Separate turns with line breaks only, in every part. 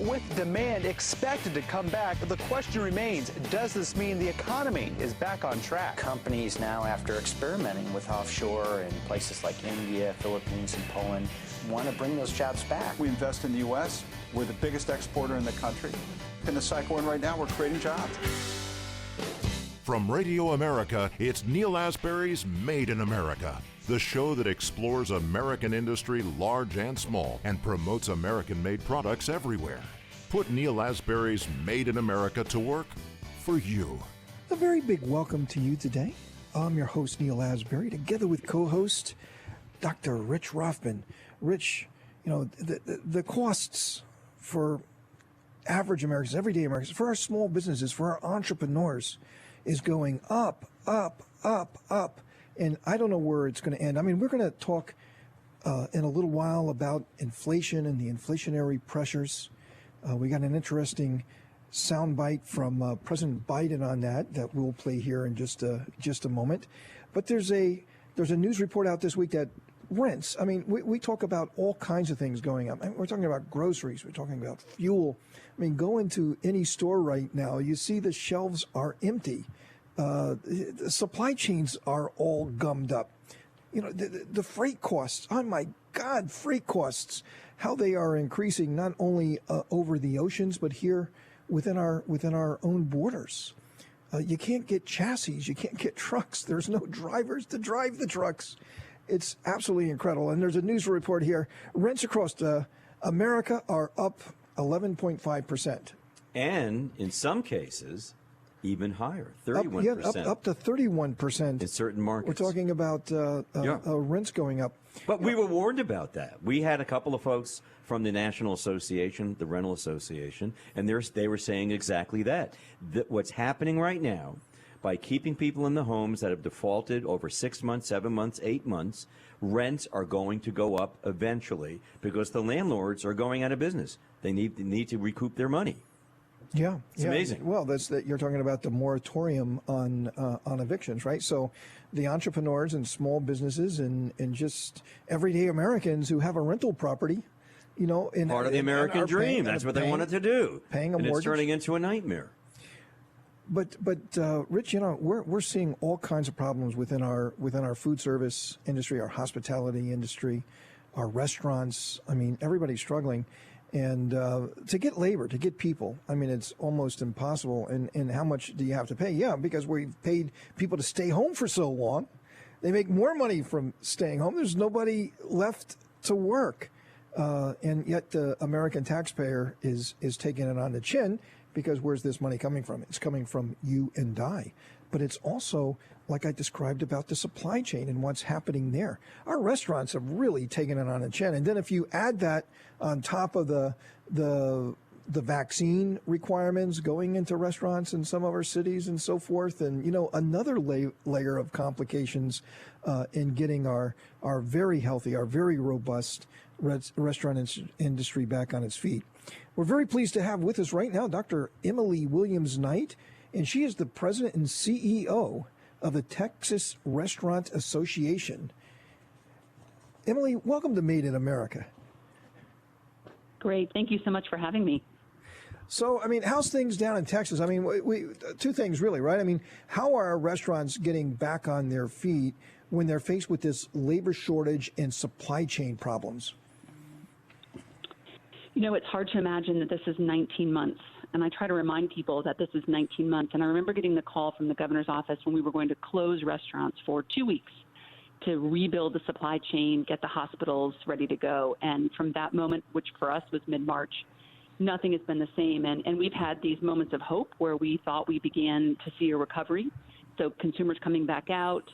with demand expected to come back, the question remains, does this mean the economy is back on track?
Companies now, after experimenting with offshore in places like India, Philippines, and Poland, want to bring those jobs back.
We invest in the U.S. We're the biggest exporter in the country. In the cycle we're in right now, we're creating jobs.
From Radio America, it's Neil Asbury's Made in America, the show that explores American industry, large and small, and promotes American-made products everywhere. Put Neil Asbury's Made in America to work for you.
A very big welcome to you today. I'm your host, Neil Asbury, together with co-host Dr. Rich Rothman. Rich, you know, the costs for average Americans, everyday Americans, for our small businesses, for our entrepreneurs, is going up, up, up, up. And I don't know where it's going to end. I mean, we're going to talk in a little while about inflation and the inflationary pressures. We got an interesting soundbite from President Biden on that we'll play here in just a moment. But there's a news report out this week that rents. I mean, we talk about all kinds of things going up. We're talking about groceries. We're talking about fuel. I mean, go into any store right now, you see the shelves are empty. The supply chains are all gummed up. You know, the freight costs, oh my God, freight costs, how they are increasing not only over the oceans, but here within our own borders. You can't get chassis. You can't get trucks. There's no drivers to drive the trucks. It's absolutely incredible. And there's a news report here. Rents across America are up 11.5%.
And in some cases, even higher, 31%.
Up to 31%.
In certain markets.
We're talking about rents going up.
But we were warned about that. We had a couple of folks from the National Association, the Rental Association, and they were saying exactly that what's happening right now, by keeping people in the homes that have defaulted over 6 months, 7 months, 8 months, rents are going to go up eventually because the landlords are going out of business. They need to recoup their money.
Yeah,
it's amazing.
Well, you're talking about the moratorium on evictions, right? So the entrepreneurs and small businesses and just everyday Americans who have a rental property, you know,
part of the American dream. That's what they wanted to do.
Paying a
mortgage. It's turning into a nightmare.
But Rich, you know, we're seeing all kinds of problems within our food service industry, our hospitality industry, our restaurants. I mean, everybody's struggling, and to get labor, to get people, I mean, it's almost impossible. And how much do you have to pay? Yeah, because we've paid people to stay home for so long, they make more money from staying home. There's nobody left to work, and yet the American taxpayer is taking it on the chin. Because where's this money coming from? It's coming from you and I. But it's also, like I described, about the supply chain and what's happening there. Our restaurants have really taken it on the chin. And then if you add that on top of the vaccine requirements going into restaurants in some of our cities and so forth, and, you know, another layer of complications in getting our very healthy, our very robust restaurant industry back on its feet. We're very pleased to have with us right now Dr. Emily Williams-Knight, and she is the president and CEO of the Texas Restaurant Association. Emily, welcome to Made in America.
Great. Thank you so much for having me.
So, I mean, how's things down in Texas? I mean, we two things really, right? I mean, how are our restaurants getting back on their feet when they're faced with this labor shortage and supply chain problems?
You know, it's hard to imagine that this is 19 months. And I try to remind people that this is 19 months. And I remember getting the call from the governor's office when we were going to close restaurants for 2 weeks to rebuild the supply chain, get the hospitals ready to go. And from that moment, which for us was mid-March, nothing has been the same. And we've had these moments of hope where we thought we began to see a recovery. So consumers coming back out,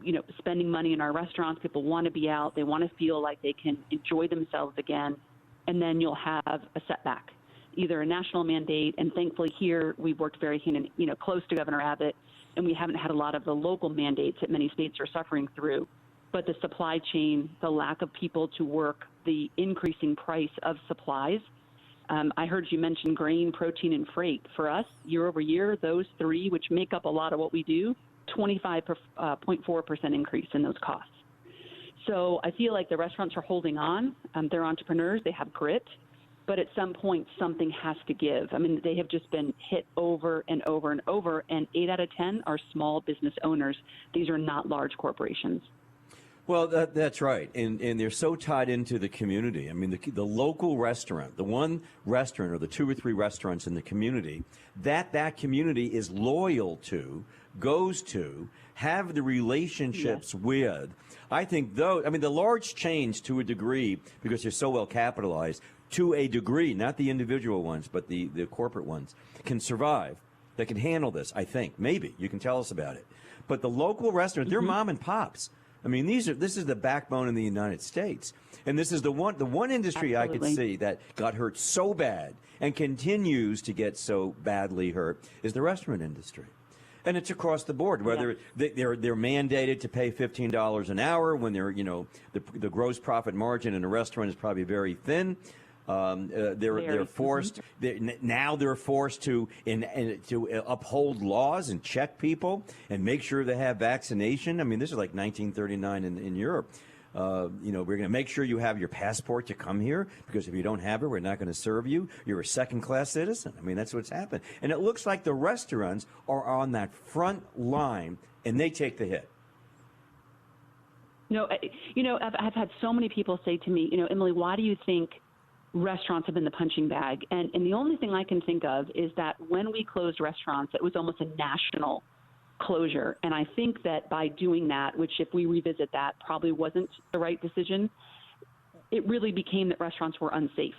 you know, spending money in our restaurants. People want to be out. They want to feel like they can enjoy themselves again. And then you'll have a setback, either a national mandate. And thankfully here, we've worked very close to Governor Abbott, and we haven't had a lot of the local mandates that many states are suffering through. But the supply chain, the lack of people to work, the increasing price of supplies. I heard you mention grain, protein, and freight. For us, year over year, those three, which make up a lot of what we do, 25.4% increase in those costs. So I feel like the restaurants are holding on. They're entrepreneurs. They have grit. But at some point, something has to give. I mean, they have just been hit over and over and over, and 8 out of 10 are small business owners. These are not large corporations.
Well, that's right, and they're so tied into the community. I mean, the local restaurant, the one restaurant or the 2 or 3 restaurants in the community that community is loyal to, goes to, have the relationships with. I think, though, I mean, the large chains to a degree, because they're so well capitalized, to a degree, not the individual ones, but the corporate ones, can survive. They can handle this, I think. Maybe. You can tell us about it. But the local restaurants, they're mom and pops. I mean, this is the backbone in the United States. And this is the one industry I could see that got hurt so bad and continues to get so badly hurt is the restaurant industry. And it's across the board, whether they're mandated to pay $15 an hour when they're, the gross profit margin in a restaurant is probably very thin. They're forced. Now they're forced to uphold laws and check people and make sure they have vaccination. I mean, this is like 1939 in Europe. We're going to make sure you have your passport to come here, because if you don't have it, we're not going to serve you. You're a second-class citizen. I mean, that's what's happened. And it looks like the restaurants are on that front line, and they take the hit.
No, I've had so many people say to me, Emily, why do you think restaurants have been the punching bag? And the only thing I can think of is that when we closed restaurants, it was almost a national closure. And I think that by doing that, which if we revisit that probably wasn't the right decision, it really became that restaurants were unsafe.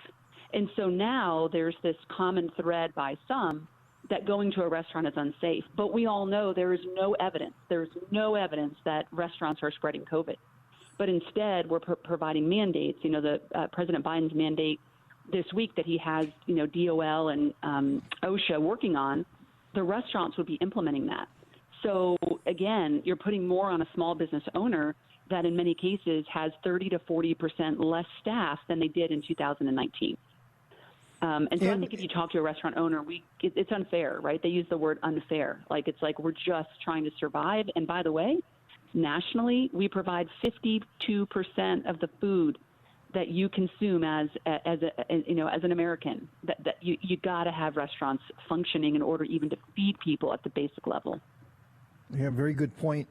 And so now there's this common thread by some that going to a restaurant is unsafe. But we all know there is no evidence. There's no evidence that restaurants are spreading COVID. But instead, we're providing mandates. The President Biden's mandate this week that he has, DOL and OSHA working on, the restaurants would be implementing that. So again, you're putting more on a small business owner that in many cases has 30 to 40% less staff than they did in 2019. And so I think if you talk to a restaurant owner, it's unfair, right? They use the word unfair. It's like we're just trying to survive. And by the way, nationally, we provide 52% of the food that you consume as an American. That you got to have restaurants functioning in order even to feed people at the basic level.
Yeah, very good point.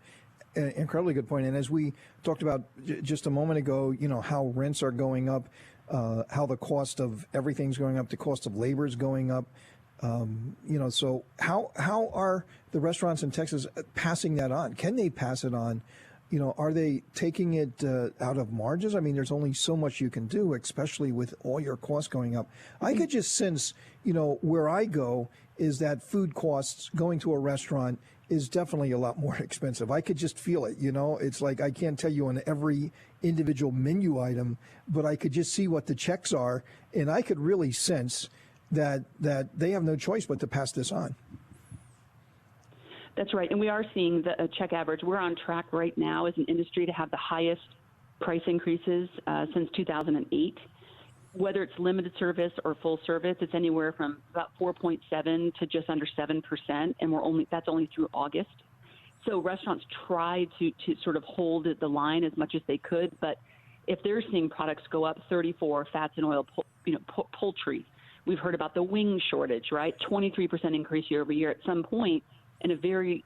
Incredibly good point. And as we talked about just a moment ago, how rents are going up, how the cost of everything's going up, the cost of labor is going up. So how are the restaurants in Texas passing that on? Can they pass it on? Are they taking it out of margins? I mean, there's only so much you can do, especially with all your costs going up. I could just sense, where I go is that food costs going to a restaurant is definitely a lot more expensive. I could just feel it, It's like I can't tell you on every individual menu item, but I could just see what the checks are, and I could really sense that they have no choice but to pass this on.
That's right. And we are seeing the check average. We're on track right now as an industry to have the highest price increases since 2008. Whether it's limited service or full service, it's anywhere from about 4.7 to just under 7%, and that's only through August. So restaurants try to sort of hold the line as much as they could, but if they're seeing products go up 34, fats and oil, poultry. We've heard about the wing shortage, right? 23% increase year over year. At some point, in a very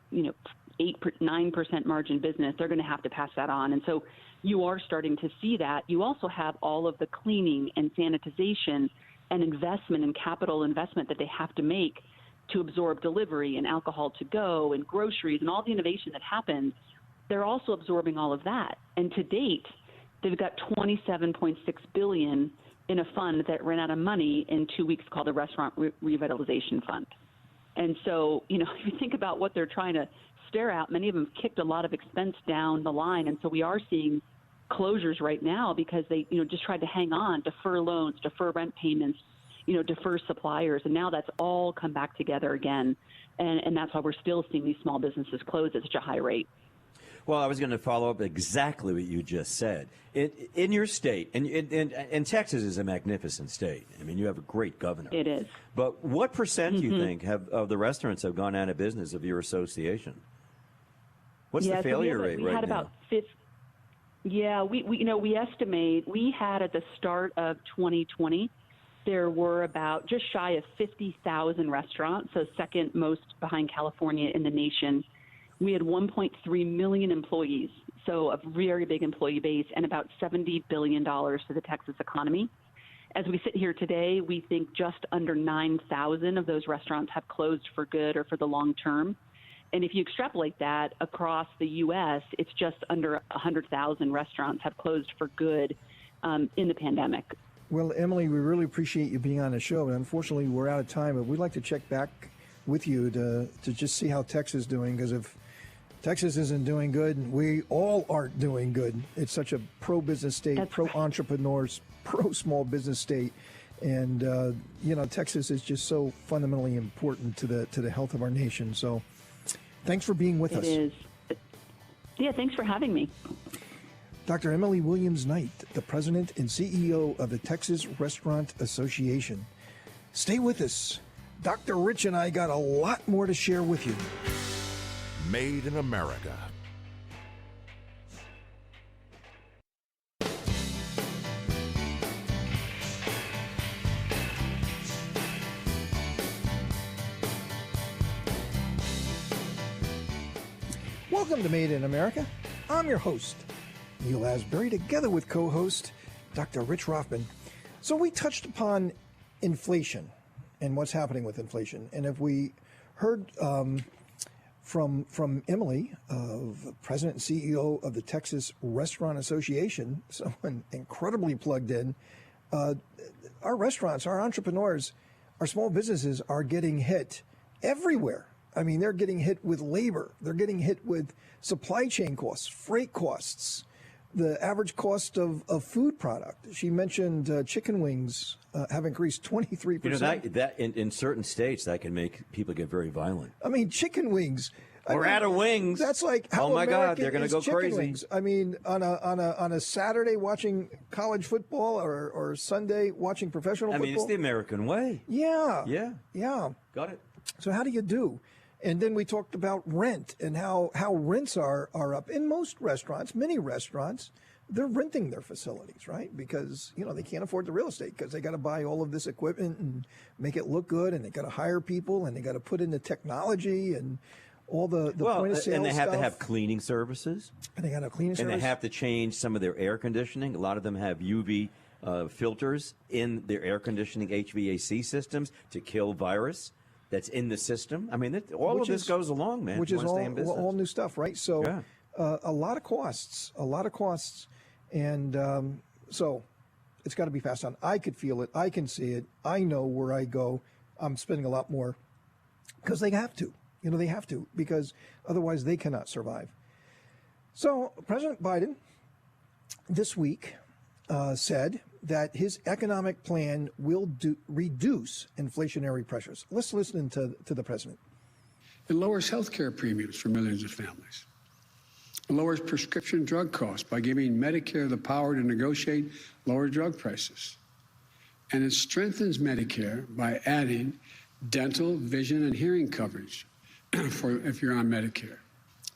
8-9% margin business, they're going to have to pass that on, and so you are starting to see that. You also have all of the cleaning and sanitization and investment and capital investment that they have to make to absorb delivery and alcohol to go and groceries and all the innovation that happens. They're also absorbing all of that. And to date, they've got $27.6 billion in a fund that ran out of money in 2 weeks called the Restaurant Revitalization Fund. And so, if you think about what they're trying to stare at, many of them kicked a lot of expense down the line. And so we are seeing closures right now because they, just tried to hang on, defer loans, defer rent payments, defer suppliers. And now that's all come back together again. And that's why we're still seeing these small businesses close at such a high rate.
Well, I was going to follow up exactly what you just said. In your state, and Texas is a magnificent state. I mean, you have a great governor.
It is.
But what percent do you think of the restaurants have gone out of business of your association? What's the failure rate right now?
About we estimate we had at the start of 2020 there were about just shy of 50,000 restaurants, so second most behind California in the nation. We had 1.3 million employees, so a very big employee base, and about $70 billion to the Texas economy. As we sit here today, we think just under 9,000 of those restaurants have closed for good or for the long term. And if you extrapolate that across the U.S., it's just under 100,000 restaurants have closed for good in the pandemic.
Well, Emily, we really appreciate you being on the show. And unfortunately, we're out of time, but we'd like to check back with you to just see how Texas is doing, because if Texas isn't doing good, we all aren't doing good. It's such a pro-business state, pro-entrepreneurs, pro-small business state. And, Texas is just so fundamentally important to the health of our nation. So thanks for being with us.
It is. Yeah, thanks for having me.
Dr. Emily Williams-Knight, the president and CEO of the Texas Restaurant Association. Stay with us. Dr. Rich and I got a lot more to share with you.
Made in America.
Welcome to Made in America. I'm your host, Neil Asbury, together with co-host Dr. Rich Rothman. So we touched upon inflation and what's happening with inflation. And if we heard from Emily, President and CEO of the Texas Restaurant Association, someone incredibly plugged in, our restaurants, our entrepreneurs, our small businesses are getting hit everywhere. I mean, they're getting hit with labor. They're getting hit with supply chain costs, freight costs, the average cost of food product. She mentioned chicken wings have increased 23%.
You know, that in certain states, that can make people get very violent.
I mean, chicken wings.
We're out of wings.
That's like how
oh my
American
God, they're going to go
chicken
crazy.
Wings. I mean, on a Saturday watching college football or Sunday watching professional football.
I mean, it's the American way.
Yeah.
Yeah. Got it.
So how do you do? And then we talked about rent and how rents are up in most restaurants, many restaurants. They're renting their facilities, right? Because, they can't afford the real estate because they got to buy all of this equipment and make it look good, and they got to hire people, and they got to put in the technology and all the point of sale
and they have
stuff.
to have cleaning services.
And they got to clean service.
And they have to change some of their air conditioning. A lot of them have UV filters in their air conditioning HVAC systems to kill virus that's in the system. I mean, all of this goes along, man.
Which is all new stuff, right? So a lot of costs. And so it's got to be passed on. I could feel it. I can see it. I know where I go, I'm spending a lot more because they have to. They have to, because otherwise they cannot survive. So President Biden this week said that his economic plan will reduce inflationary pressures. Let's listen to the president.
It lowers health care premiums for millions of families. It lowers prescription drug costs by giving Medicare the power to negotiate lower drug prices. And it strengthens Medicare by adding dental, vision, and hearing coverage for if you're on Medicare.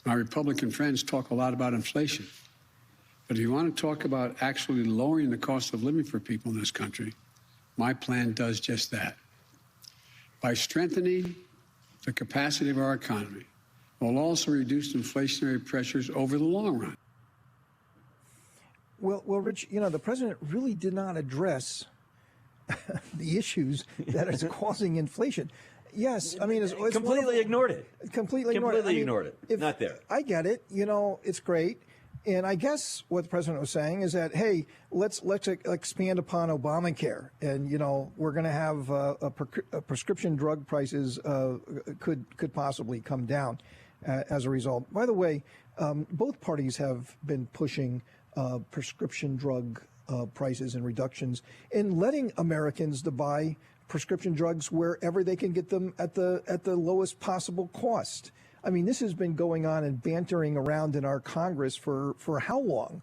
My Republican friends talk a lot about inflation. But if you want to talk about actually lowering the cost of living for people in this country, my plan does just that. By strengthening the capacity of our economy, we'll also reduce inflationary pressures over the long run.
Well, Rich, the president really did not address the issues that is causing inflation. Yes, I mean, it's
completely ignored it.
Completely ignored it.
Not there.
I get it. It's great. And I guess what the president was saying is that, hey, let's expand upon Obamacare, and we're going to have prescription drug prices could possibly come down as a result. By the way, both parties have been pushing prescription drug prices and reductions and letting Americans to buy prescription drugs wherever they can get them at the lowest possible cost. I mean, this has been going on and bantering around in our Congress for how long?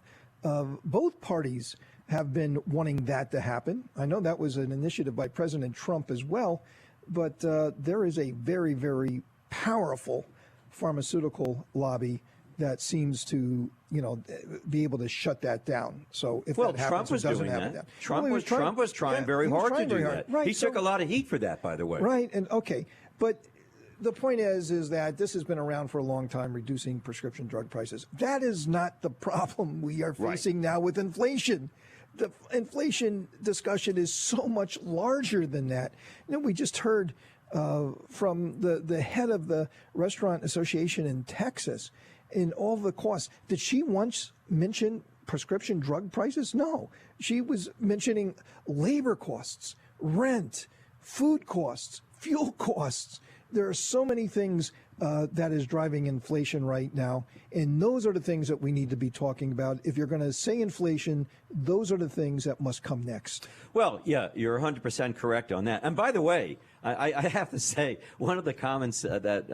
Both parties have been wanting that to happen. I know that was an initiative by President Trump as well, but there is a very, very powerful pharmaceutical lobby that seems to, be able to shut that down. So if that happens,
Trump was doing that. Trump was trying very hard to do that.
Right,
he took a lot of heat for that, by the way.
Right, and okay, but the point is that this has been around for a long time, reducing prescription drug prices. That is not the problem we are facing now with inflation. The inflation discussion is so much larger than that. We just heard from the head of the Restaurant Association in Texas in all the costs. Did she once mention prescription drug prices? No. She was mentioning labor costs, rent, food costs, fuel costs. There are so many things that is driving inflation right now, and those are the things that we need to be talking about. If you're going to say inflation, those are the things that must come next.
Well, yeah, you're 100% correct on that. And by the way, I have to say, one of the comments that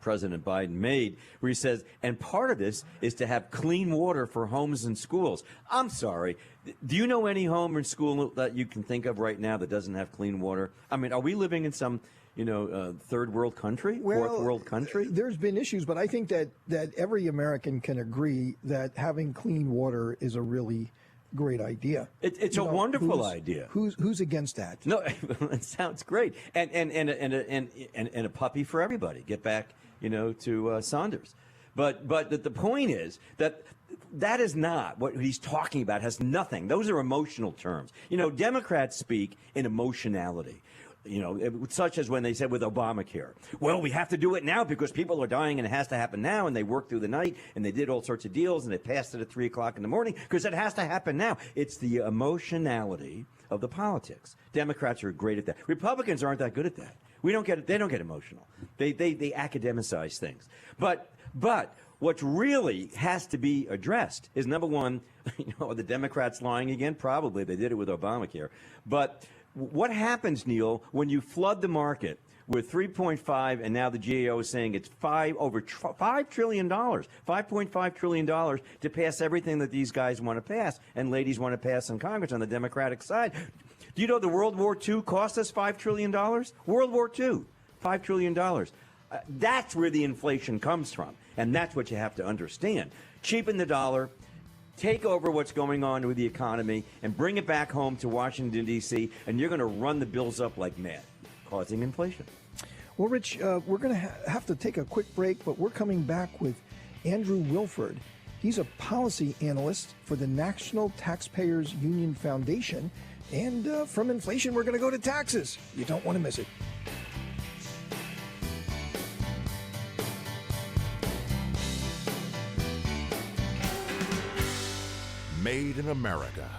President Biden made, where he says, and part of this is to have clean water for homes and schools. I'm sorry. Do you know any home or school that you can think of right now that doesn't have clean water? I mean, are we living in some third world country, fourth world country?
There's been issues, but I think that every American can agree that having clean water is a really great idea.
It's a wonderful idea.
Who's against that?
No, it sounds great. And a puppy for everybody. Get back, to Saunders. But the point is that is not what he's talking about. Has nothing. Those are emotional terms. Democrats speak in emotionality. Such as when they said with Obamacare, well, we have to do it now because people are dying and it has to happen now. And they worked through the night and they did all sorts of deals and they passed it at 3 o'clock in the morning because it has to happen now. It's the emotionality of the politics. Democrats are great at that. Republicans aren't that good at that. They don't get emotional. They academicize things. But what really has to be addressed is, number one, are the Democrats lying again? Probably. They did it with Obamacare. But what happens, Neil, when you flood the market with 3.5, and now the GAO is saying it's over $5 trillion, $5.5 trillion to pass everything that these guys want to pass and ladies want to pass in Congress on the Democratic side? Do you know the World War II cost us $5 trillion? World War II, $5 trillion. That's where the inflation comes from, and that's what you have to understand. Cheapen the dollar. Take over what's going on with the economy and bring it back home to Washington, D.C., and you're going to run the bills up like mad, causing inflation.
Well, Rich, we're going to have to take a quick break, but we're coming back with Andrew Wilford. He's a policy analyst for the National Taxpayers Union Foundation. And from inflation, we're going to go to taxes. You don't want to miss it.
Made in America.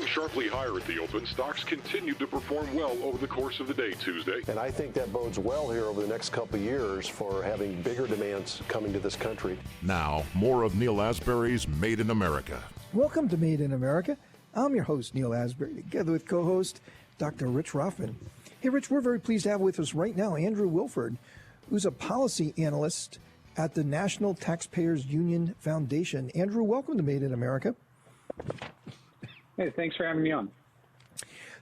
Sharply higher at the open, stocks continued to perform well over the course of the day Tuesday.
And I think that bodes well here over the next couple of years for having bigger demands coming to this country.
Now, more of Neil Asbury's Made in America.
Welcome to Made in America. I'm your host, Neil Asbury, together with co-host Dr. Rich Rothman. Hey, Rich, we're very pleased to have with us right now Andrew Wilford, who's a policy analyst at the National Taxpayers Union Foundation. Andrew, welcome to Made in America.
Hey, thanks for having me on.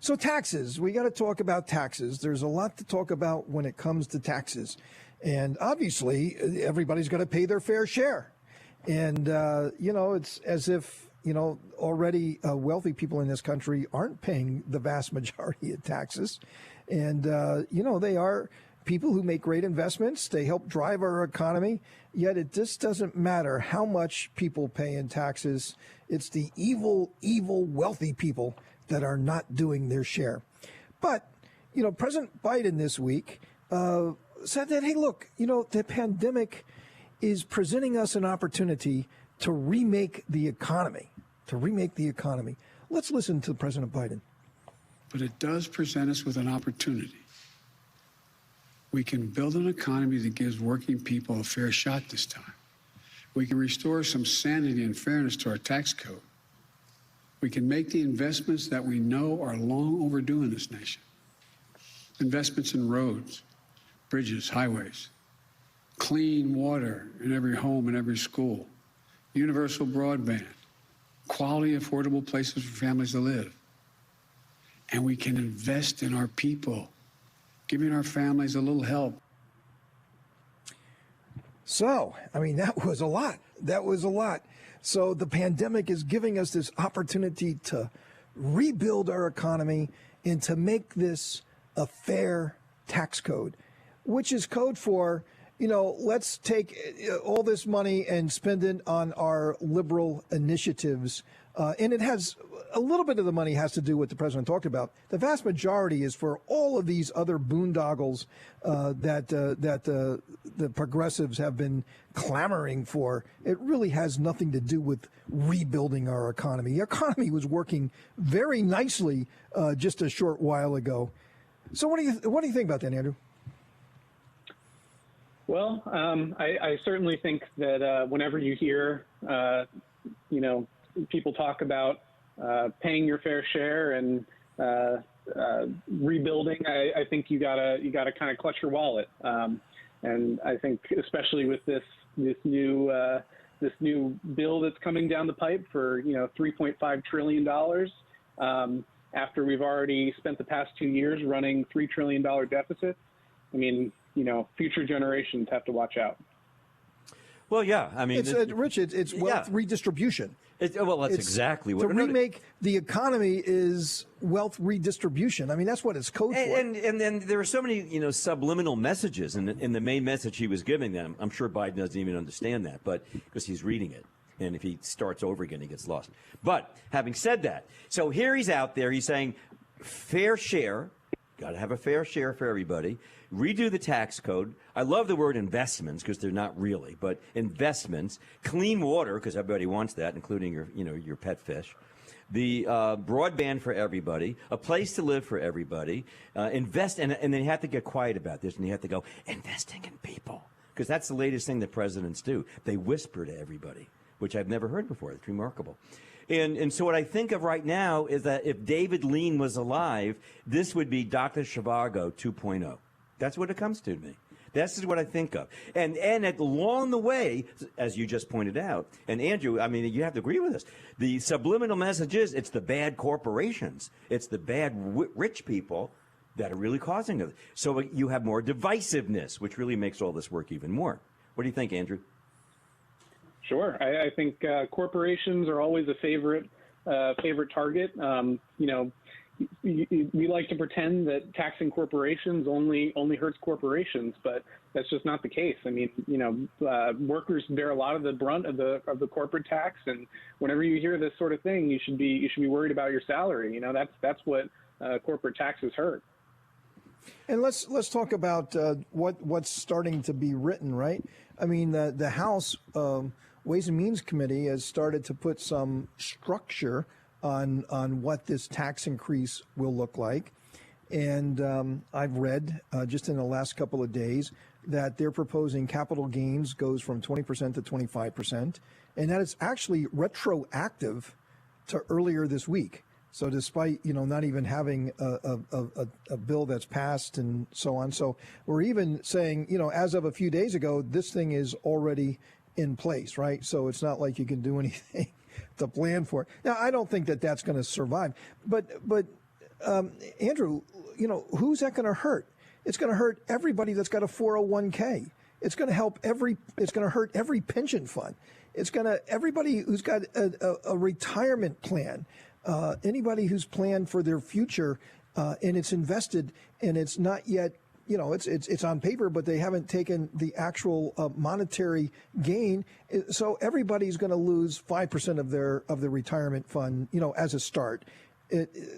So taxes, we got to talk about taxes. There's a lot to talk about when it comes to taxes. And obviously, everybody's got to pay their fair share. And, it's as if, already wealthy people in this country aren't paying the vast majority of taxes. And, they are people who make great investments. They help drive our economy. Yet it just doesn't matter how much people pay in taxes. It's the evil, wealthy people that are not doing their share. But, President Biden this week said that, hey, look, the pandemic is presenting us an opportunity to remake the economy, Let's listen to President Biden.
But it does present us with an opportunity. We can build an economy that gives working people a fair shot this time. We can restore some sanity and fairness to our tax code. We can make the investments that we know are long overdue in this nation. Investments in roads, bridges, highways, clean water in every home and every school, universal broadband, quality, affordable places for families to live. And we can invest in our people, giving our families a little help.
So, I mean, that was a lot. That was a lot. So the pandemic is giving us this opportunity to rebuild our economy and to make this a fair tax code, which is code for, let's take all this money and spend it on our liberal initiatives. And it has a little bit of the money has to do with what the president talked about. The vast majority is for all of these other boondoggles that the progressives have been clamoring for. It really has nothing to do with rebuilding our economy. The economy was working very nicely just a short while ago. So what do you think about that, Andrew?
Well, I certainly think that whenever you hear, people talk about paying your fair share and rebuilding, I think you gotta kind of clutch your wallet. And I think especially with this new bill that's coming down the pipe for $3.5 trillion, after we've already spent the past 2 years running $3 trillion deficits. I mean, future generations have to watch out.
Well, yeah. I mean,
Rich, it's wealth redistribution.
That's exactly what.
To remake the economy is wealth redistribution. I mean, that's what it's code for.
And then there are so many, subliminal messages in the main message he was giving them. I'm sure Biden doesn't even understand that, but because he's reading it. And if he starts over again, he gets lost. But having said that, so here he's out there. He's saying fair share. Got to have a fair share for everybody. Redo the tax code. I love the word investments because they're not really, but investments. Clean water because everybody wants that, including your pet fish. The broadband for everybody. A place to live for everybody. Invest, and then you have to get quiet about this, and you have to go investing in people because that's the latest thing that presidents do. They whisper to everybody, which I've never heard before. It's remarkable. And so what I think of right now is that if David Lean was alive, this would be Dr. Zhivago 2.0. That's what it comes to me. This is what I think of. And along the way, as you just pointed out, and Andrew, I mean, you have to agree with us, the subliminal message is it's the bad corporations, it's the bad rich people that are really causing it. So you have more divisiveness, which really makes all this work even more. What do you think, Andrew?
Sure. I think corporations are always a favorite target. We like to pretend that taxing corporations only hurts corporations, but that's just not the case. I mean, workers bear a lot of the brunt of the corporate tax, and whenever you hear this sort of thing, you should be worried about your salary. That's what corporate taxes hurt.
And let's talk about what's starting to be written, right? I mean, the House Ways and Means Committee has started to put some structure on what this tax increase will look like. And I've read just in the last couple of days that they're proposing capital gains goes from 20% to 25%, and that it's actually retroactive to earlier this week. So despite, not even having a bill that's passed and so on. So we're even saying, as of a few days ago, this thing is already in place, right? So it's not like you can do anything to plan for it. Now, I don't think that that's going to survive. But Andrew, who's that going to hurt? It's going to hurt everybody that's got a 401k. It's going to hurt every pension fund. It's going to everybody who's got a retirement plan. Anybody who's planned for their future and it's invested and it's not yet, it's on paper, but they haven't taken the actual monetary gain. So everybody's going to lose 5% of their retirement fund, as a start.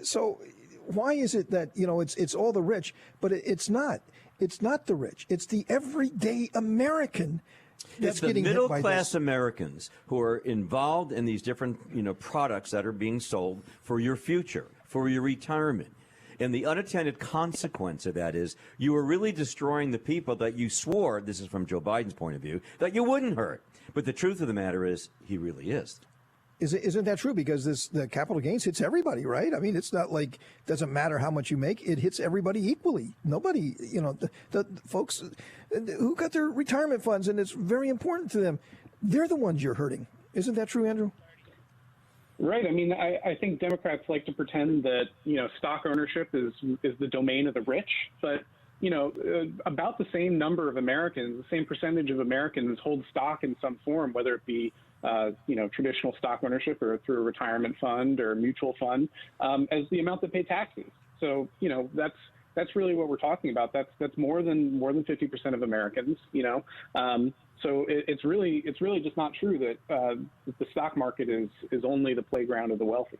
So why is it that it's all the rich, but it's not? It's not the rich. It's the everyday American.
It's the middle class Americans who are involved in these different, products that are being sold for your future, for your retirement. And the unintended consequence of that is you are really destroying the people that you swore, this is from Joe Biden's point of view, that you wouldn't hurt. But the truth of the matter is he really is.
Isn't that true? Because the capital gains hits everybody, right? I mean, it's not like it doesn't matter how much you make; it hits everybody equally. Nobody, the folks who got their retirement funds, and it's very important to them. They're the ones you're hurting. Isn't that true, Andrew?
Right. I mean, I think Democrats like to pretend that stock ownership is the domain of the rich, but about the same number of Americans, the same percentage of Americans hold stock in some form, whether it be traditional stock ownership or through a retirement fund or a mutual fund, as the amount that pay taxes. So, that's really what we're talking about. That's more than 50% of Americans, So it's really just not true that the stock market is only the playground of the wealthy.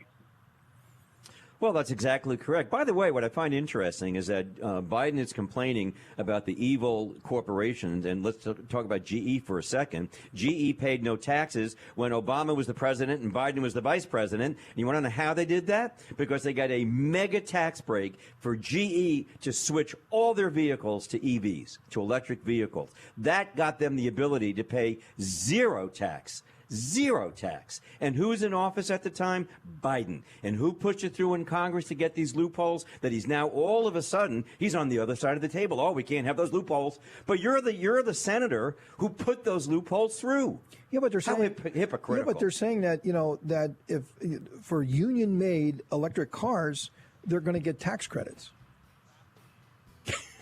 Well, that's exactly correct. By the way, what I find interesting is that Biden is complaining about the evil corporations, and let's talk about GE for a second. GE paid no taxes when Obama was the president and Biden was the vice president. And you want to know how they did that? Because they got a mega tax break for GE to switch all their vehicles to EVs, to electric vehicles. That got them the ability to pay zero tax. Zero tax. And who's in office at the time? Biden. And who pushed it through in Congress to get these loopholes that he's now all of a sudden, he's on the other side of the table. Oh, we can't have those loopholes. But you're the senator who put those loopholes through.
Yeah, but they're saying
hypocritical.
Yeah, but they're saying that, that if for union-made electric cars, they're going to get tax credits.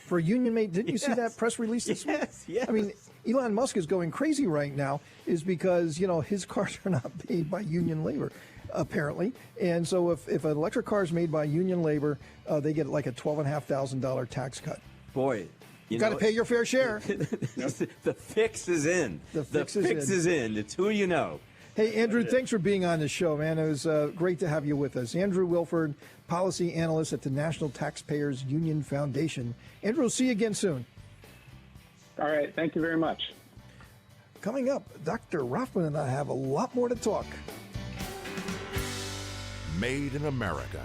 For union-made, didn't you see that press release this week?
Yes.
I mean, Elon Musk is going crazy right now is because, his cars are not paid by union labor, apparently. And so if an electric car is made by union labor, they get like a $12,500 tax cut.
Boy.
You got to pay your fair share.
The fix is in. The fix is in. It's who you know.
Hey, Andrew, thanks for being on the show, man. It was great to have you with us. Andrew Wilford, policy analyst at the National Taxpayers Union Foundation. Andrew, we'll see you again soon.
All right. Thank you very much.
Coming up, Dr. Rothman and I have a lot more to talk.
Made in America.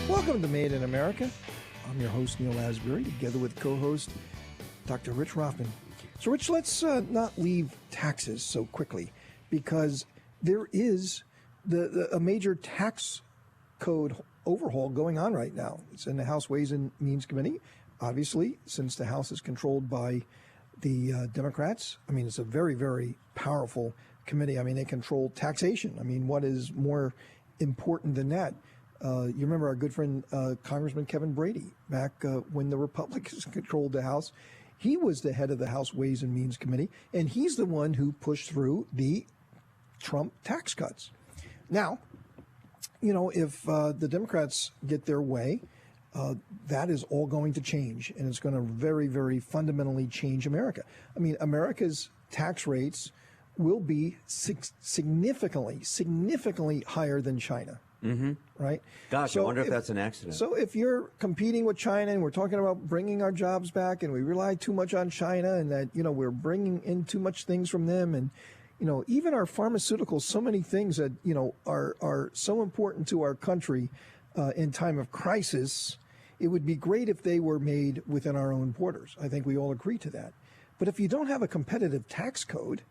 Welcome to Made in America. I'm your host, Neil Asbury, together with co-host Dr. Rich Rothman. So, Rich, let's not leave taxes so quickly, because there is a major tax code overhaul going on right now. It's in the House Ways and Means Committee. Obviously, since the House is controlled by the Democrats, I mean, it's a very, very powerful committee. I mean, they control taxation. I mean, what is more important than that? You remember our good friend Congressman Kevin Brady back when the Republicans controlled the House. He was the head of the House Ways and Means Committee, and he's the one who pushed through the Trump tax cuts. Now, if the Democrats get their way, that is all going to change, and it's going to very, very fundamentally change America. I mean, America's tax rates will be significantly higher than China.
Mm-hmm.
Right?
Gosh, I wonder if that's an accident.
So if you're competing with China and we're talking about bringing our jobs back and we rely too much on China and that, we're bringing in too much things from them and, even our pharmaceuticals, so many things that, are so important to our country in time of crisis, it would be great if they were made within our own borders. I think we all agree to that. But if you don't have a competitive tax code,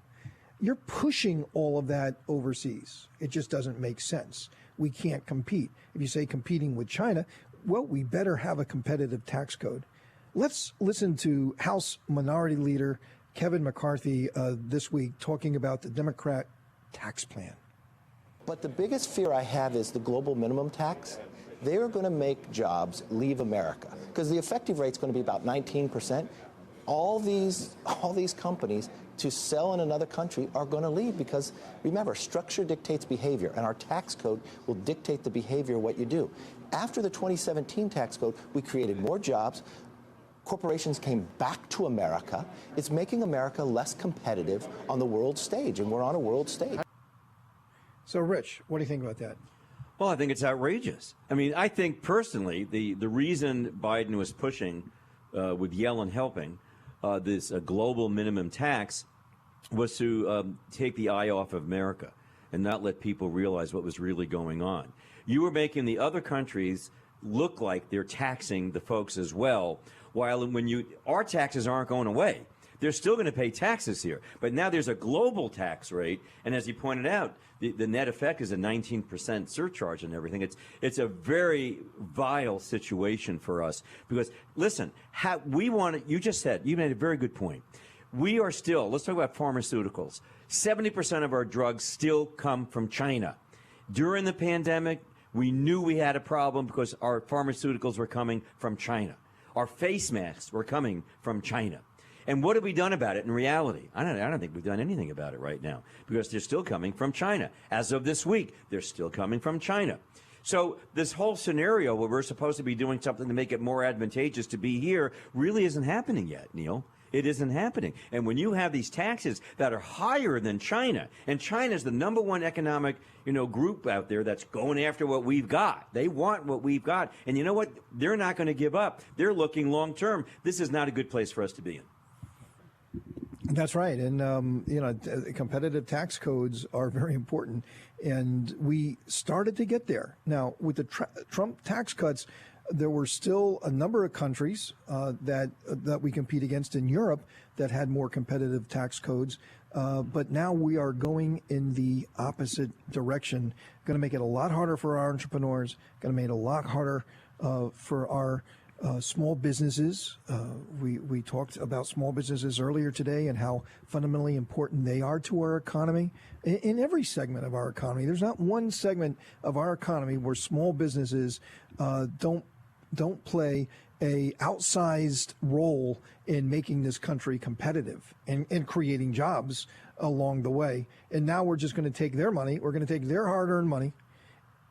you're pushing all of that overseas. It just doesn't make sense. We can't compete. If you say competing with China, well, we better have a competitive tax code. Let's listen to House Minority Leader Kevin McCarthy this week talking about the Democrat tax plan.
But the biggest fear I have is the global minimum tax. They are going to make jobs leave America because the effective rate is going to be about 19%. All these companies to sell in another country are going to leave because, remember, structure dictates behavior, and our tax code will dictate the behavior of what you do. After the 2017 tax code, we created more jobs. Corporations came back to America. It's making America less competitive on the world stage, and we're on a world stage.
So, Rich, what do you think about that?
Well, I think it's outrageous. I mean, I think personally the reason Biden was pushing, with Yellen helping, this global minimum tax was to take the eye off of America. and not let people realize what was really going on. You were making the other countries look like they're taxing the folks as well, while our taxes aren't going away. They're still going to pay taxes here. But now there's a global tax rate, and as you pointed out, the net effect is a 19% surcharge and everything. It's a very vile situation for us because, listen, you just said, you made a very good point. We are still, let's talk about pharmaceuticals. 70% of our drugs still come from China. During the pandemic, we knew we had a problem because our pharmaceuticals were coming from China. Our face masks were coming from China. And what have we done about it in reality? I don't think we've done anything about it right now because they're still coming from China. As of this week, they're still coming from China. So this whole scenario where we're supposed to be doing something to make it more advantageous to be here really isn't happening yet, Neil. It isn't happening. And when you have these taxes that are higher than China, and China's the number one economic, group out there that's going after what we've got. They want what we've got. And you know what? They're not going to give up. They're looking long term. This is not a good place for us to be in.
That's right. And, competitive tax codes are very important. And we started to get there. Now, with the Trump tax cuts, there were still a number of countries that we compete against in Europe that had more competitive tax codes. But now we are going in the opposite direction. Going to make it a lot harder for our entrepreneurs. Going to make it a lot harder for our small businesses. We talked about small businesses earlier today and how fundamentally important they are to our economy. In every segment of our economy, there's not one segment of our economy where small businesses don't play a outsized role in making this country competitive and creating jobs along the way. And now we're just going to take their money. We're going to take their hard-earned money.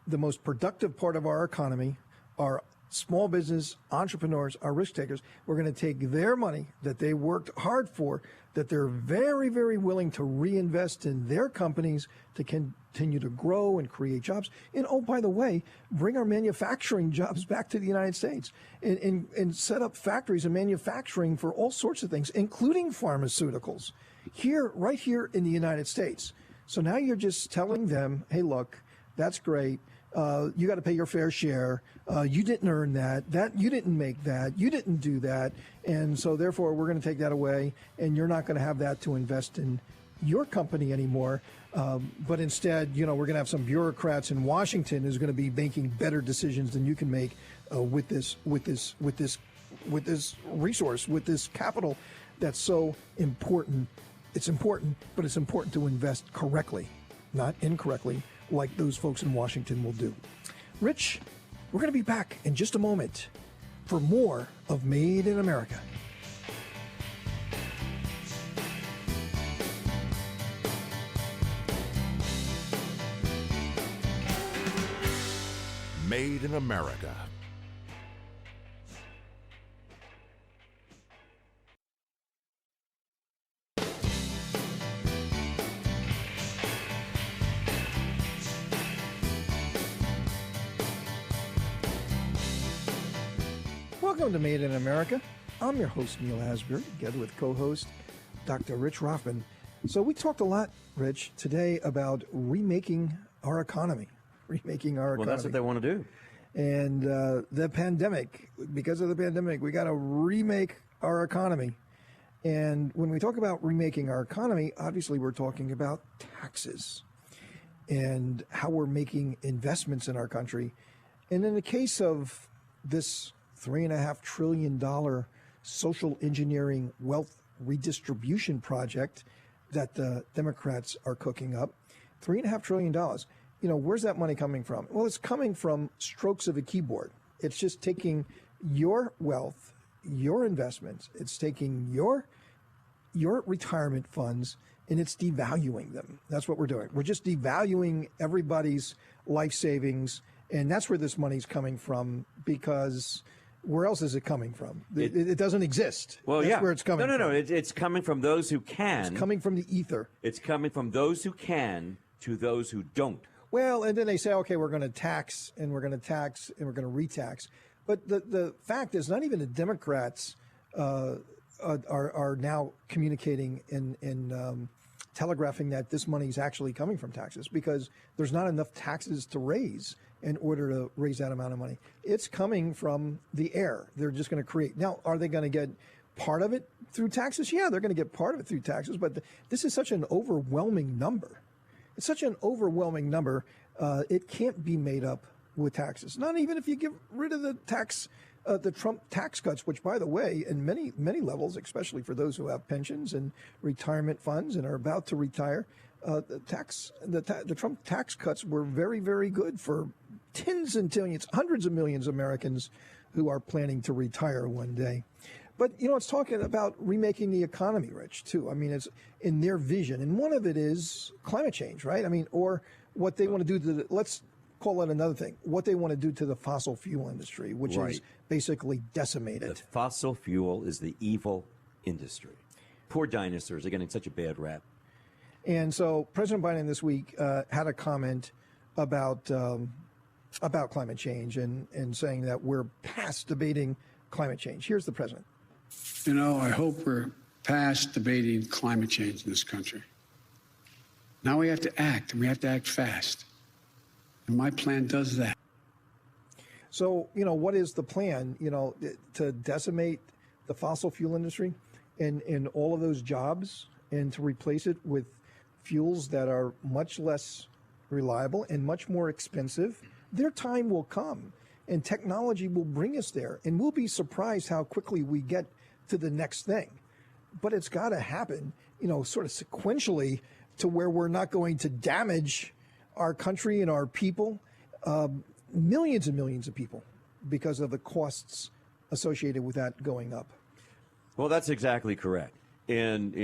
The most productive part of our economy are small business entrepreneurs, our risk takers. We're going to take their money that they worked hard for, that they're very, very willing to reinvest in their companies to continue to grow and create jobs. And oh, by the way, bring our manufacturing jobs back to the United States and set up factories and manufacturing for all sorts of things, including pharmaceuticals, right here in the United States. So now you're just telling them, hey, look, that's great. You got to pay your fair share. You didn't earn that. You didn't make that. You didn't do that. And so therefore, we're going to take that away, and you're not going to have that to invest in your company anymore. But instead, we're going to have some bureaucrats in Washington who's going to be making better decisions than you can make with this resource, with this capital that's so important. It's important, but it's important to invest correctly, not incorrectly, like those folks in Washington will do. Rich, we're going to be back in just a moment for more of Made in America.
Made in America.
Welcome to Made in America. I'm your host, Neil Asbury, together with co-host Dr. Rich Rothman. So we talked a lot, Rich, today about remaking our economy. Well,
that's what they want to do.
And the pandemic, because of the pandemic, we got to remake our economy. And when we talk about remaking our economy, obviously we're talking about taxes and how we're making investments in our country. And in the case of this $3.5 trillion social engineering wealth redistribution project that the Democrats are cooking up, $3.5 trillion. Where's that money coming from? Well, it's coming from strokes of a keyboard. It's just taking your wealth, your investments, it's taking your retirement funds, and it's devaluing them. That's what we're doing. We're just devaluing everybody's life savings, and that's where this money's coming from, because where else is it coming from? It doesn't exist.
Well,
that's where it's coming from.
No. It's coming from those who can.
It's coming from the ether.
It's coming from those who can to those who don't.
Well, and then they say, okay, we're going to tax, and we're going to tax, and we're going to retax. But the fact is, not even the Democrats are now communicating in telegraphing that this money is actually coming from taxes because there's not enough taxes to raise in order to raise that amount of money. It's coming from the air. They're just going to create. Now, are they going to get part of it through taxes? Yeah, they're going to get part of it through taxes, but this is such an overwhelming number. It's such an overwhelming number. It can't be made up with taxes. Not even if you get rid of the Trump tax cuts, which, by the way, in many levels, especially for those who have pensions and retirement funds and are about to retire, the Trump tax cuts were very, very good for tens and millions, hundreds of millions of Americans who are planning to retire one day. But, it's talking about remaking the economy, Rich, too. I mean, it's in their vision. And one of it is climate change, right? I mean, or what they want to do let's call it another thing, what they want to do to the fossil fuel industry, which is basically decimated.
The fossil fuel is the evil industry. Poor dinosaurs are getting such a bad rap.
And so President Biden this week had a comment about climate change and saying that we're past debating climate change. Here's the president.
I hope we're past debating climate change in this country. Now we have to act, and we have to act fast. And my plan does that.
So, what is the plan, to decimate the fossil fuel industry and all of those jobs and to replace it with fuels that are much less reliable and much more expensive? Their time will come and technology will bring us there, and we'll be surprised how quickly we get to the next thing. But it's got to happen, sort of sequentially to where we're not going to damage our country and our people, millions and millions of people, because of the costs associated with that going up.
Well, that's exactly correct. And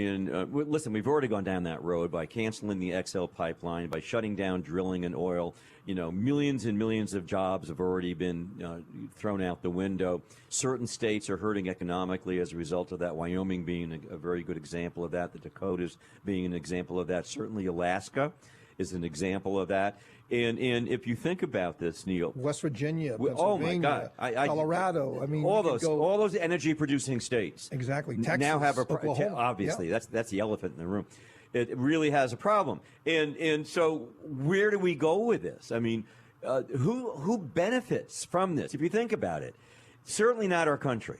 listen, we've already gone down that road by canceling the XL pipeline, by shutting down drilling and oil. Millions and millions of jobs have already been thrown out the window. Certain states are hurting economically as a result of that, Wyoming being a very good example of that, the Dakotas being an example of that. Certainly Alaska is an example of that. And if you think about this, Neil,
West Virginia, Pennsylvania,
oh my God,
Colorado, I mean,
all those energy producing states,
exactly, Texas,
now have
Oklahoma.
Obviously, that's the elephant in the room. It really has a problem. And so where do we go with this? I mean, who benefits from this? If you think about it, certainly not our country.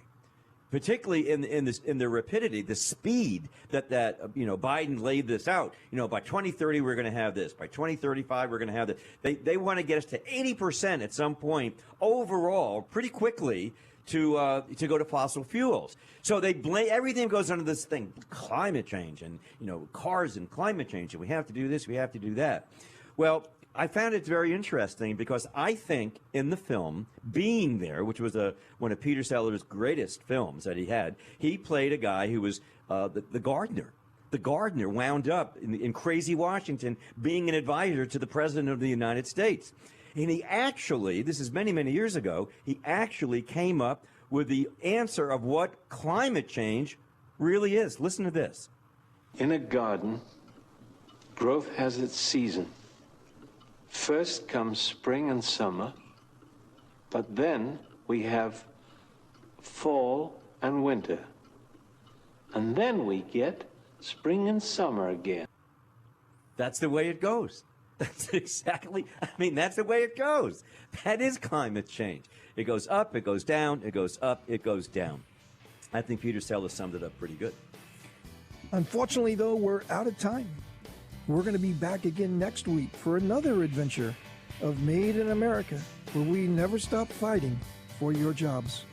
Particularly in the rapidity, the speed that Biden laid this out. By 2030 we're going to have this. By 2035 we're going to have this. They want to get us to 80% at some point overall, pretty quickly, to go to fossil fuels. So they blame everything goes under this thing, climate change, and cars and climate change, and we have to do this, we have to do that. Well, I found it very interesting because I think in the film, Being There, which was one of Peter Sellers' greatest films that he had, he played a guy who was the gardener. The gardener wound up in crazy Washington being an advisor to the President of the United States. And he actually, this is many, many years ago, he actually came up with the answer of what climate change really is. Listen to this.
In a garden, growth has its season. First comes spring and summer, but then we have fall and winter. And then we get spring and summer again.
That's the way it goes. That's exactly, that's the way it goes. That is climate change. It goes up, it goes down, it goes up, it goes down. I think Peter Sellers summed it up pretty good.
Unfortunately, though, we're out of time. We're going to be back again next week for another adventure of Made in America, where we never stop fighting for your jobs.